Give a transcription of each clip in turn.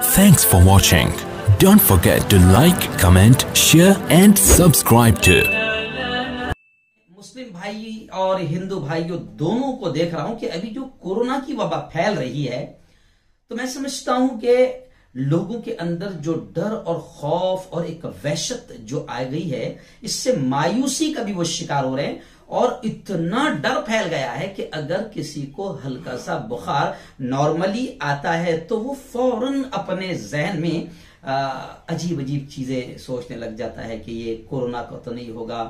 Thanks for watching. Don't forget to like, comment, share and subscribe to. मुस्लिम भाई और हिंदू भाइयों दोनों को देख रहा हूं कि अभी जो कोरोना की वबा फैल रही है, तो मैं समझता हूं कि लोगों के अंदर जो डर और खौफ और एक वहशत जो आ गई है, इससे मायूसी का भी वो शिकार हो रहे हैं। और इतना डर फैल गया है कि अगर किसी को हल्का सा बुखार नॉर्मली आता है तो वो फौरन अपने जहन में अजीब अजीब चीजें सोचने लग जाता है कि ये कोरोना का तो नहीं होगा,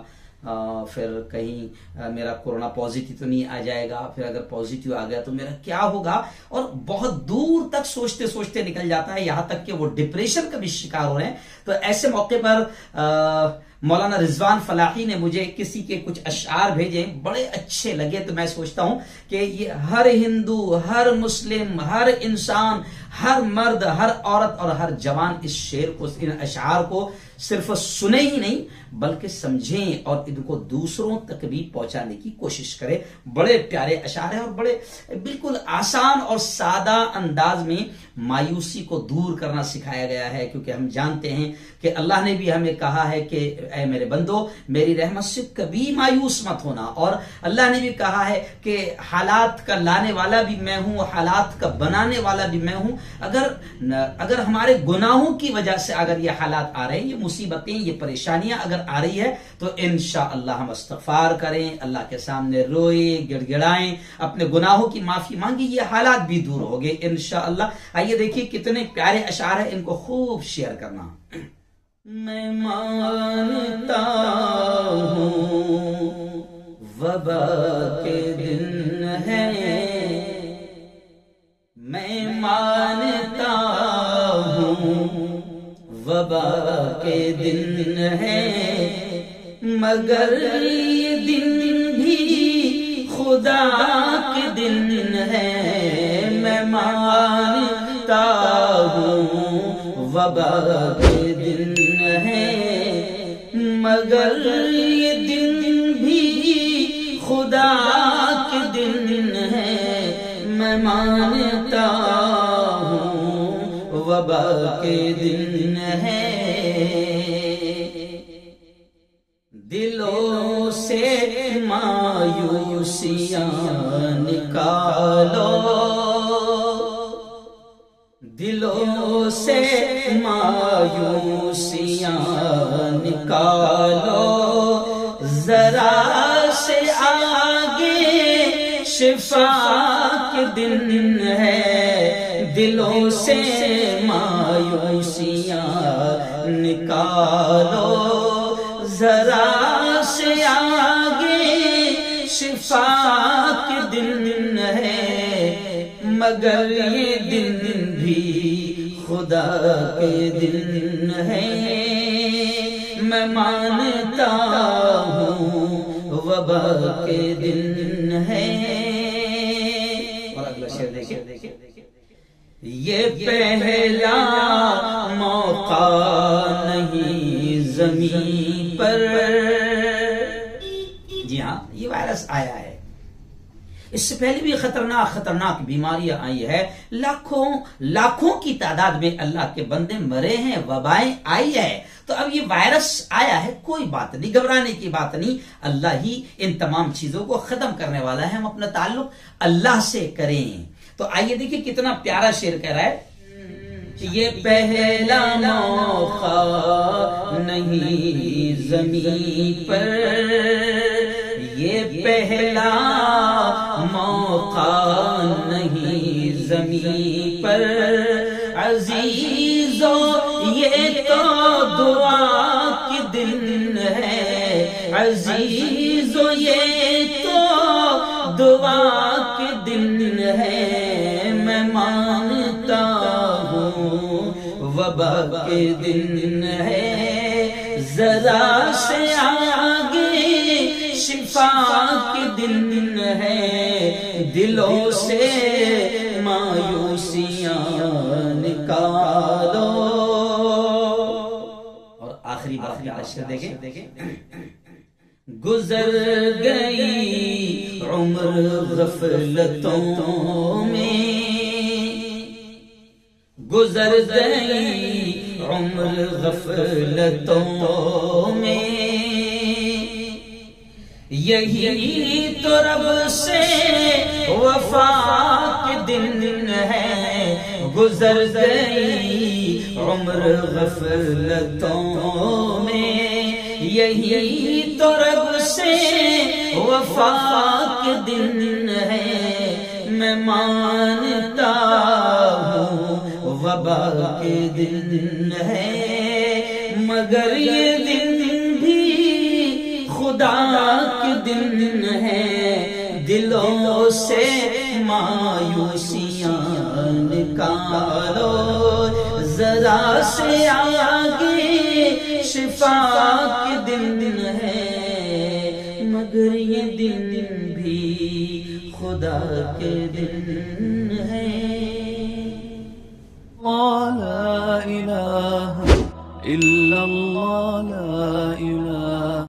फिर कहीं मेरा कोरोना पॉजिटिव तो नहीं आ जाएगा, फिर अगर पॉजिटिव आ गया तो मेरा क्या होगा, और बहुत दूर तक सोचते सोचते निकल जाता है, यहां तक कि वो डिप्रेशन का भी शिकार हो रहे हैं। तो ऐसे मौके पर मौलाना रिजवान फलाही ने मुझे किसी के कुछ अशआर भेजे, बड़े अच्छे लगे। तो मैं सोचता हूं कि ये हर हिंदू, हर मुस्लिम, हर इंसान, हर मर्द, हर औरत और हर जवान इस शेर को, इन अशआर को सिर्फ सुने ही नहीं बल्कि समझें और इनको दूसरों तक भी पहुंचाने की कोशिश करें। बड़े प्यारे अशआर हैं और बड़े बिल्कुल आसान और सादा अंदाज में मायूसी को दूर करना सिखाया गया है, क्योंकि हम जानते हैं कि अल्लाह ने भी हमें कहा है कि ऐ मेरे बंदो, मेरी रहमत से कभी मायूस मत होना। और अल्लाह ने भी कहा है कि हालात का लाने वाला भी मैं हूं, हालात का बनाने वाला भी मैं हूं। अगर हमारे गुनाहों की वजह से अगर ये हालात आ रहे हैं, ये मुसीबतें, ये परेशानियां अगर आ रही है, तो इंशाअल्लाह हम इस्तग़फ़ार करें, अल्लाह के सामने रोए, गिड़गिड़ाएं, अपने गुनाहों की माफी मांगे, ये हालात भी दूर हो गए इंशाअल्लाह। आइए देखिए कितने प्यारे अशआर है, इनको खूब शेयर करना। मैं मानता हूँ वबा के दिन है, मैं मानता हूँ वबा के दिन है, मगर ये दिन भी खुदा के दिन है। मैं मानता हूँ वबा के दिन है, मगर ये दिन भी खुदा के दिन है। मैं मानता हूँ वबा के दिन है। दिलों से मायूसियां निकालो, दिलों से मायूसियां निकालो, जरा से आगे शिफा के दिन है। दिलों से मायूसियां निकालो, जरा से आगे शिफा के दिन है, मगर ये दिन भी खुदा के दिन है। मैं मानता हूँ वबा के दिन है। और अगला शेर देखिए, ये पहला मौका नहीं जमीन पर। जी हाँ, ये वायरस आया है, इससे पहले भी खतरनाक बीमारियां आई है, लाखों की तादाद में अल्लाह के बंदे मरे हैं, वबाएं आई है। तो अब ये वायरस आया है, कोई बात नहीं, घबराने की बात नहीं, अल्लाह ही इन तमाम चीजों को खत्म करने वाला है। हम अपना ताल्लुक अल्लाह से करें। तो आइए देखिए कितना प्यारा शेर कह रहा है, ये पहला मौका नहीं ज़मीन पर, ये पहला मौका नहीं ज़मीन पर। अजीजों ये तो दुआ के दिन है, अजीजों ये तो दुआ के दिन है। मैं मानता हूँ वबा के दिन है, जरा से आगे शिफा के दिन है। दिलों से मायूसियां निकालो। और आखिरी बात का अशर देखें, गुजर गई उम्र गफलतों में, गुजर गई उम्र गफलतों में, यही तो रब से वफा के दिन है। गुजर गई उम्र गफलतों में, यही तो रब से वफा के दिन है। मैं मानता हूँ वबा के दिन है, मगर ये दिन भी खुदा के दिन है। दिलों से मायूसियां निकालो, जरा से आगे शिफा के दिन है, मगर ये दिन भी खुदा के दिन है। ला इलाहा इल्लल्लाह, ला इलाहा